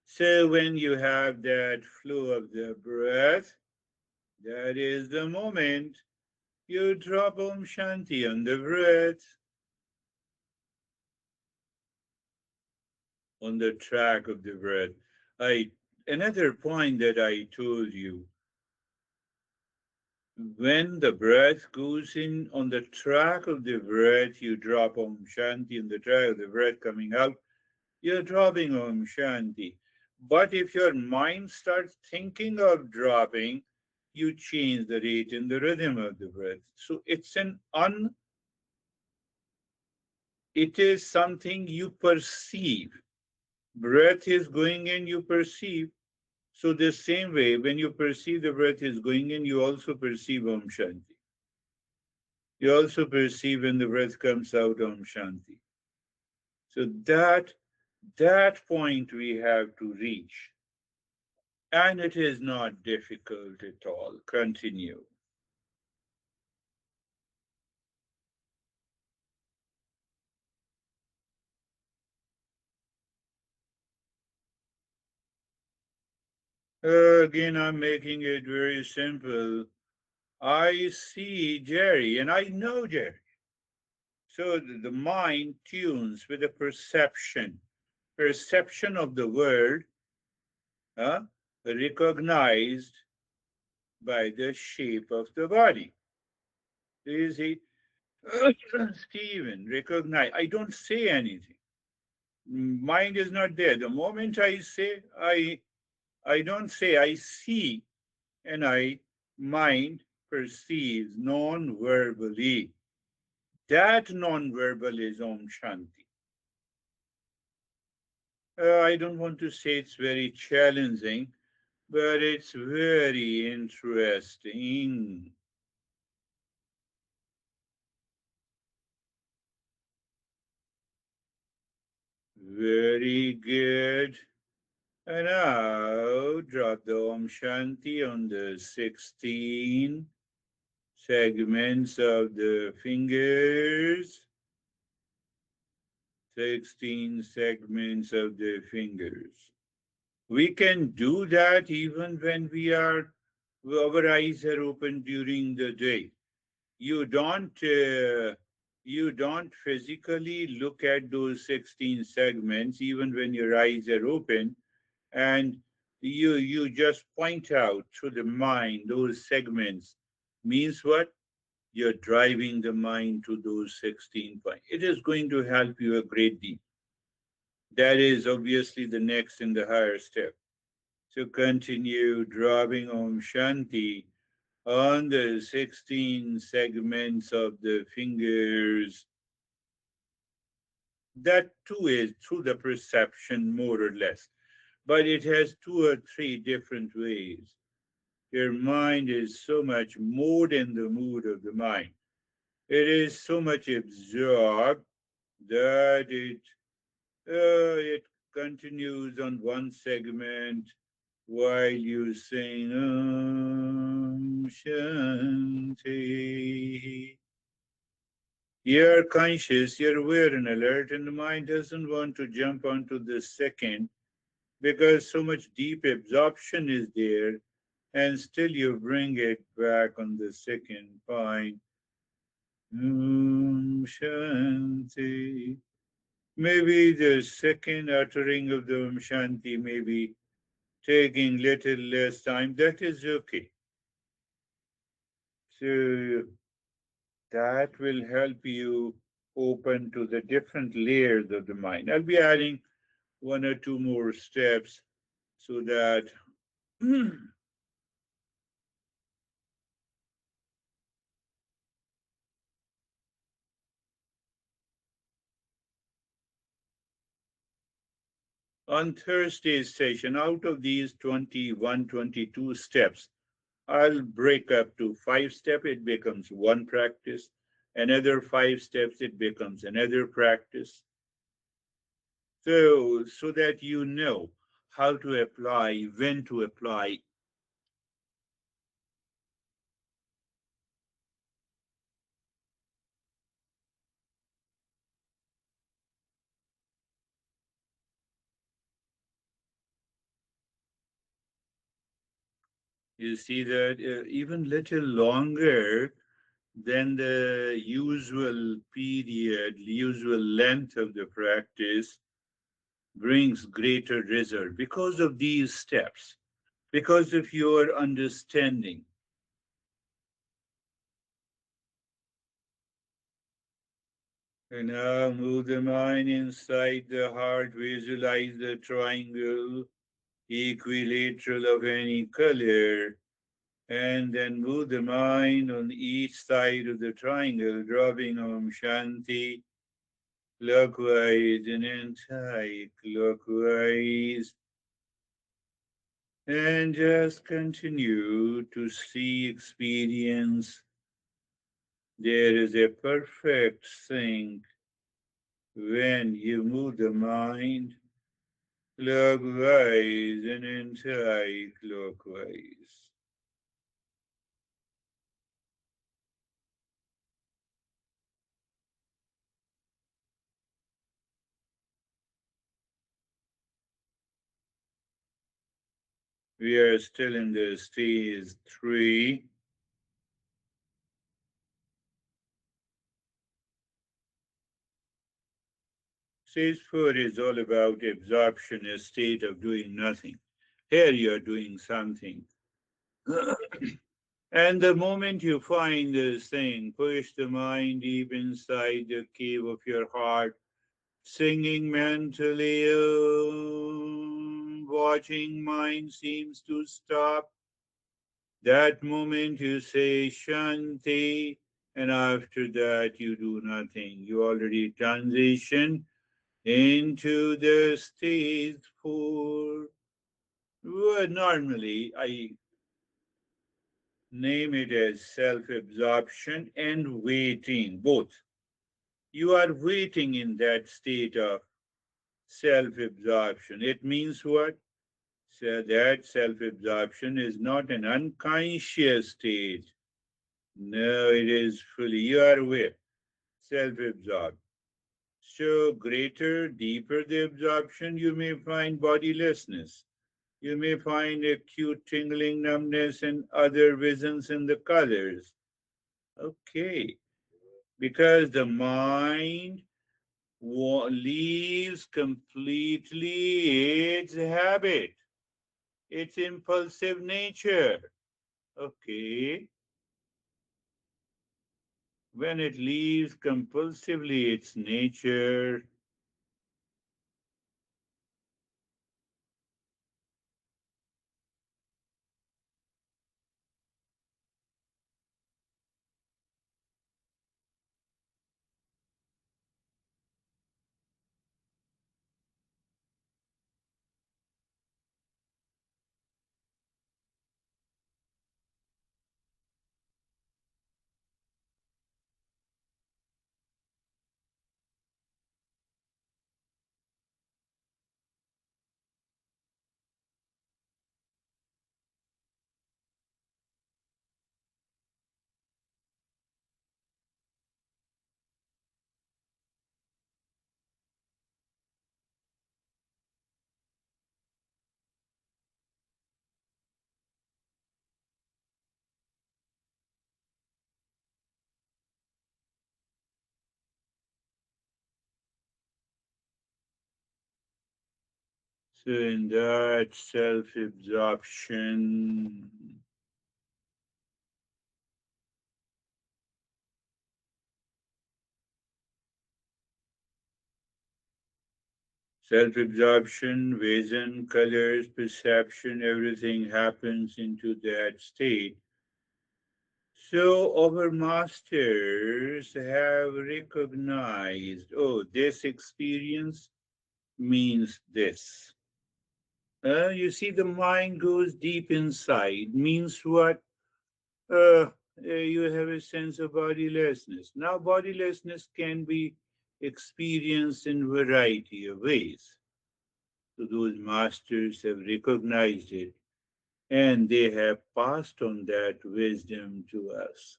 So when you have that flow of the breath, that is the moment you drop Om Shanti on the breath, on the track of the breath. Another point that I told you, when the breath goes in on the track of the breath, you drop Om Shanti on the track of the breath coming out, you're dropping Om Shanti. But if your mind starts thinking of dropping, you change the rate and the rhythm of the breath. So it is something you perceive. Breath is going in, you perceive. So the same way, when you perceive the breath is going in, you also perceive Om Shanti. You also perceive when the breath comes out Om Shanti. So that point we have to reach. And it is not difficult at all. Continue. Again, I'm making it very simple. I see Jerry and I know Jerry. So the mind tunes with a perception of the world, recognized by the shape of the body. You see, Stephen, recognize. I don't say anything. Mind is not there. The moment I say, I don't say, I see, and mind perceives non-verbally. That non-verbal is Om Shanti. I don't want to say it's very challenging, but it's very interesting. Very good. And now drop the Om Shanti on the 16 segments of the fingers, 16 segments of the fingers. We can do that even when our eyes are open during the day. You don't, you don't physically look at those 16 segments even when your eyes are open, and you just point out through the mind those segments. Means what? You're driving the mind to those 16 points. It is going to help you a great deal. That is obviously the next in the higher step. So continue dropping Om Shanti on the 16 segments of the fingers. That too is through the perception, more or less. But it has two or three different ways. Your mind is so much more than the mood of the mind. It is so much absorbed that it continues on one segment while you sing Om Shanti. You're conscious, you're aware and alert, and the mind doesn't want to jump onto the second because so much deep absorption is there, and still you bring it back on the second point. Om Shanti. Maybe the second uttering of the Om Shanti may be taking little less time. That is okay. So that will help you open to the different layers of the mind. I'll be adding one or two more steps so that on Thursday's session, out of these 21, 22 steps, I'll break up to 5 steps, it becomes one practice. Another 5 steps, it becomes another practice. So that you know how to apply, when to apply. You see that even little longer than the usual period, usual length of the practice brings greater result because of these steps, because of your understanding. And now move the mind inside the heart, visualize the triangle, equilateral of any color, and then move the mind on each side of the triangle, dropping Om Shanti clockwise and anti-clockwise. And just continue to see, experience. There is a perfect sync when you move the mind clockwise and anti-clockwise. We are still in the stage 3. Stage 4 is all about absorption, a state of doing nothing. Here you are doing something. And the moment you find this thing, push the mind deep inside the cave of your heart, singing mentally, watching mind seems to stop. That moment you say Shanti, and after that you do nothing. You already transition into the stage 4. Well, normally, I name it as self-absorption and waiting, both. You are waiting in that state of self-absorption. It means what? So that self-absorption is not an unconscious state. No, it is fully, you are aware, self-absorbed. So greater, deeper the absorption, you may find bodilessness. You may find acute tingling, numbness, and other visions in the colors. Okay, because the mind leaves completely its habit, its impulsive nature. Okay, when it leaves compulsively its nature, so in that self-absorption, self-absorption, vision, colors, perception, everything happens into that state. So our masters have recognized, oh, this experience means this. You see, the mind goes deep inside, means what? You have a sense of bodilessness. Now, bodilessness can be experienced in variety of ways. So those masters have recognized it and they have passed on that wisdom to us.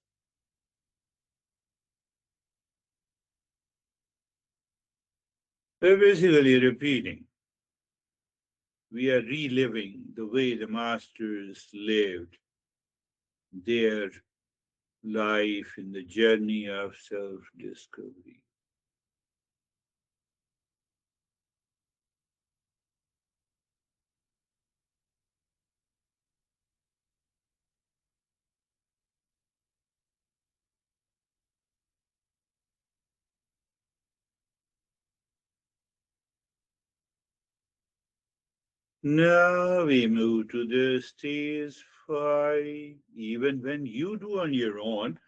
We're basically repeating. We are reliving the way the masters lived their life in the journey of self-discovery. Now we move to the stage 5. Even when you do on your own,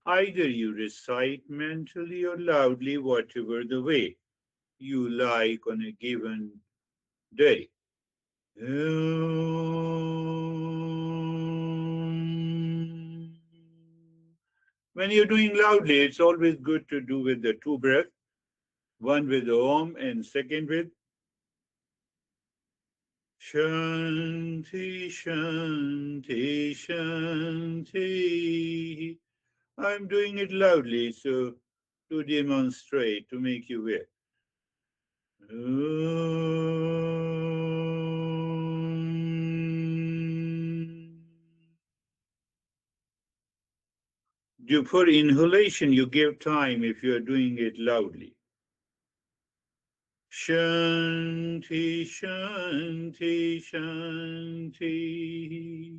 either you recite mentally or loudly, whatever the way you like on a given day. When you're doing loudly, it's always good to do with the two breaths, one with Om and second with Shanti, Shanti, Shanti. I'm doing it loudly, so to demonstrate, to make you aware. For inhalation, you give time if you are doing it loudly. Shanti, Shanti, Shanti.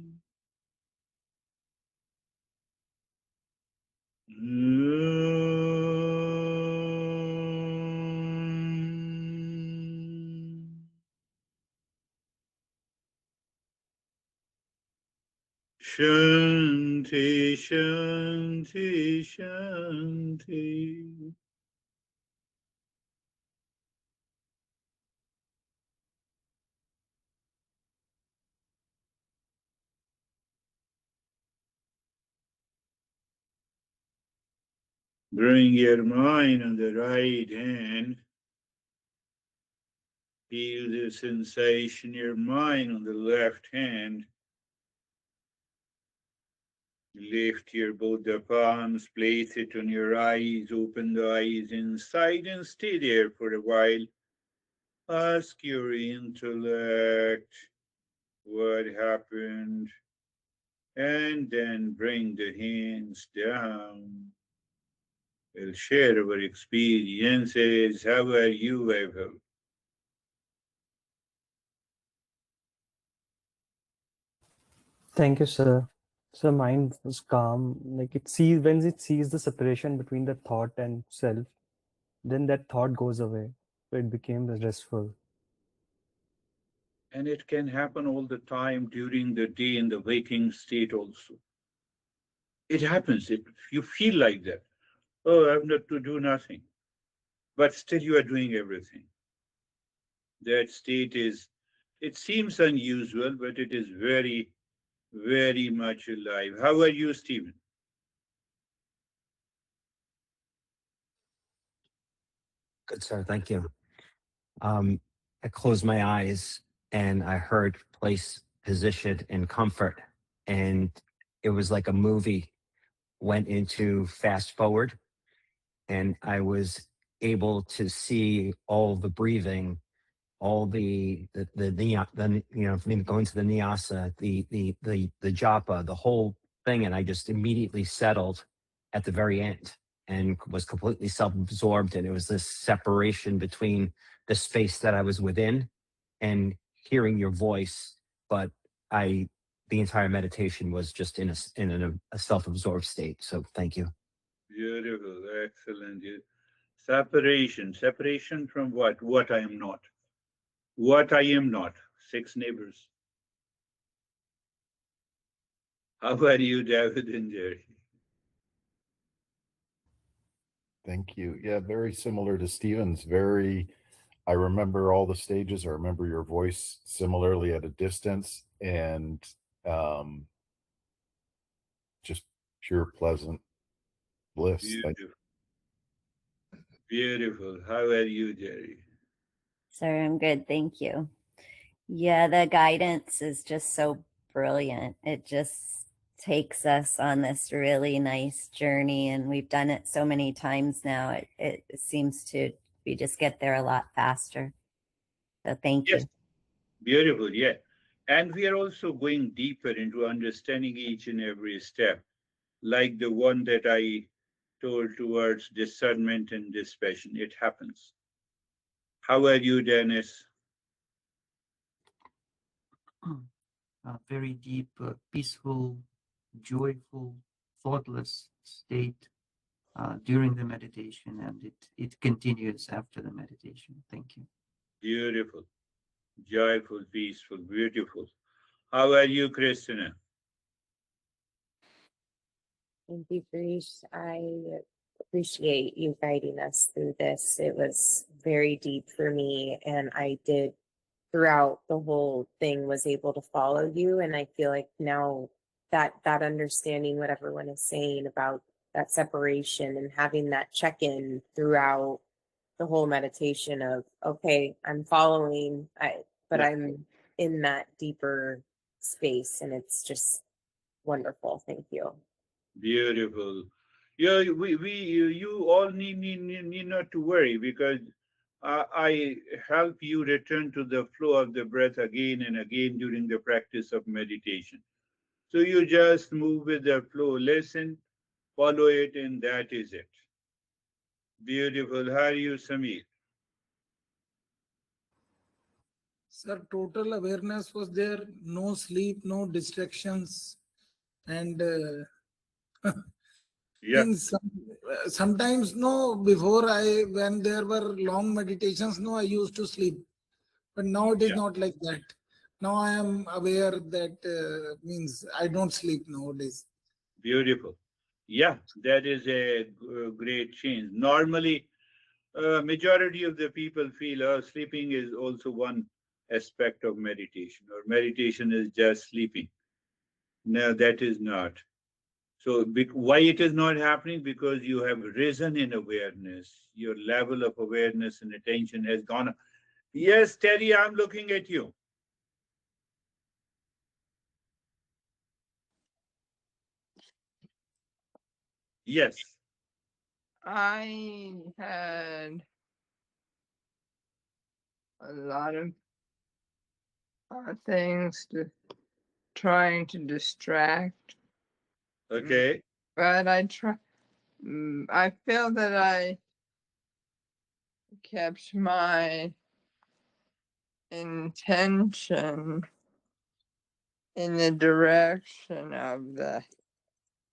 Shanti, Shanti, Shanti. Bring your mind on the right hand. Feel the sensation, your mind on the left hand. Lift your both the palms, place it on your eyes, open the eyes inside and stay there for a while. Ask your intellect what happened, and then bring the hands down. We'll share our experiences. How are you, Vaibhav? Thank you, sir. So mind was calm. Like it sees when it sees the separation between the thought and self, then that thought goes away. So it became restful. And it can happen all the time during the day in the waking state also. It happens. You feel like that. Oh, I have not to do nothing. But still you are doing everything. That state is, it seems unusual, but it is very, very much alive. How are you, Stephen? Good, sir. Thank you. I closed my eyes and I heard place, position, and comfort. And it was like a movie went into fast forward, and I was able to see all the breathing, all the going to the nyasa, the japa, the whole thing, and I just immediately settled at the very end and was completely self-absorbed. And it was this separation between the space that I was within and hearing your voice, but the entire meditation was just in a self-absorbed state. So thank you. Beautiful, excellent. Separation from what? What I am not. What I am not. Six neighbors. How are you, David and Jerry? Thank you. Yeah, very similar to Stephen's. I remember all the stages. I remember your voice similarly at a distance, and um, just pure pleasant bliss. Beautiful. Beautiful. How are you, Jerry? Sir, I'm good. Thank you. Yeah, the guidance is just so brilliant. It just takes us on this really nice journey, and we've done it so many times now. It seems to we just get there a lot faster. So thank Yes, you. beautiful, yeah. And we are also going deeper into understanding each and every step, like the one that I told towards discernment and dispassion. It happens. How are you, Dennis? A very deep, peaceful, joyful, thoughtless state during the meditation, and it continues after the meditation. Thank you. Beautiful, joyful, peaceful, beautiful. How are you, Christina? Thank you, Girish. I appreciate you guiding us through this. It was very deep for me, and I did throughout the whole thing was able to follow you. And I feel like now that understanding what everyone is saying about that separation and having that check-in throughout the whole meditation of, okay, I'm following, but Yeah. I'm in that deeper space, and it's just wonderful. Thank you. Beautiful. Yeah, you all need not to worry because I help you return to the flow of the breath again and again during the practice of meditation. So you just move with the flow, listen, follow it, and that is it. Beautiful. How are you, Samir? Sir, total awareness was there, no sleep, no distractions, and Yeah, sometimes no. Before when there were long meditations, no, I used to sleep, but now it is yeah, not like that. Now I am aware that means I don't sleep nowadays. beautiful. Yeah, that is a great change. Normally, majority of the people feel sleeping is also one aspect of meditation, or meditation is just sleeping. No, that is not. So, why it is not happening? Because you have risen in awareness. Your level of awareness and attention has gone up. Yes, Terry, I'm looking at you. Yes. I had a lot of things to trying to distract, Okay. but I feel that I kept my intention in the direction of the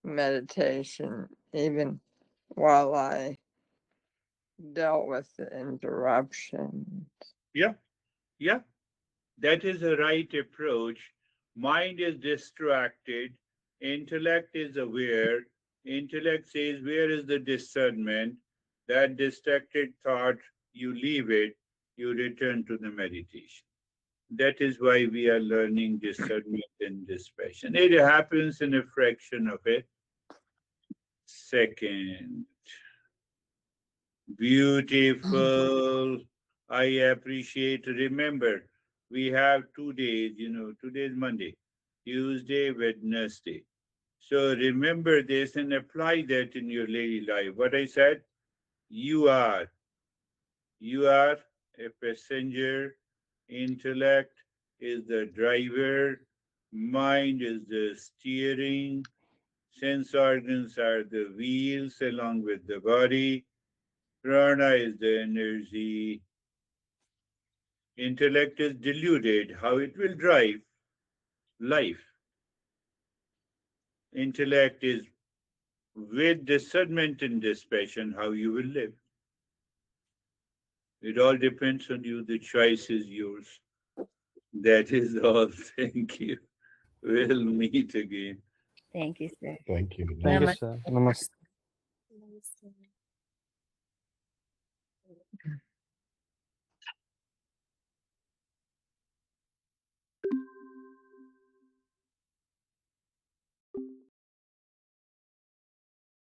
meditation, even while I dealt with the interruption. Yeah. Yeah. That is the right approach. Mind is distracted. Intellect is aware. Intellect says, where is the discernment? That distracted thought, you leave it, you return to the meditation. That is why we are learning discernment and dispassion. It happens in a fraction of a second. Beautiful. I appreciate. Remember, we have 2 days, today is Monday, Tuesday, Wednesday. So remember this and apply that in your daily life. What I said, you are. You are a passenger. Intellect is the driver. Mind is the steering. Sense organs are the wheels along with the body. Prana is the energy. Intellect is deluded, how it will drive life. Intellect is with discernment and dispassion, how you will live. It all depends on you. The choice is yours. That is all. Thank you. We'll meet again. Thank you, sir. Thank you. Thank you, Namaste. sir. Namaste. Namaste.